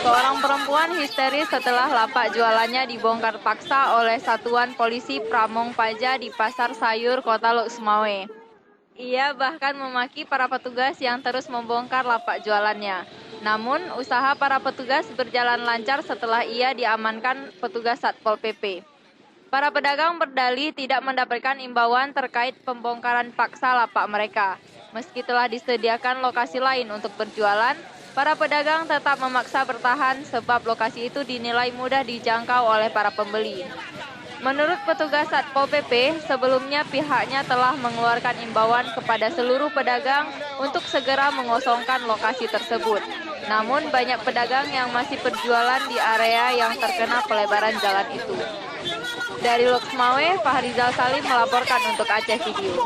Seorang perempuan histeris setelah lapak jualannya dibongkar paksa oleh Satuan Polisi Pramong Praja di Pasar Sayur, Kota Lok Sumawe. Ia bahkan memaki para petugas yang terus membongkar lapak jualannya. Namun, usaha para petugas berjalan lancar setelah ia diamankan petugas Satpol PP. Para pedagang berdalih tidak mendapatkan imbauan terkait pembongkaran paksa lapak mereka. Meski telah disediakan lokasi lain untuk berjualan, para pedagang tetap memaksa bertahan sebab lokasi itu dinilai mudah dijangkau oleh para pembeli. Menurut petugas Satpol PP, sebelumnya pihaknya telah mengeluarkan imbauan kepada seluruh pedagang untuk segera mengosongkan lokasi tersebut. Namun banyak pedagang yang masih berjualan di area yang terkena pelebaran jalan itu. Dari Lok Sumawe, Fahrizal Salim melaporkan untuk Aceh Video.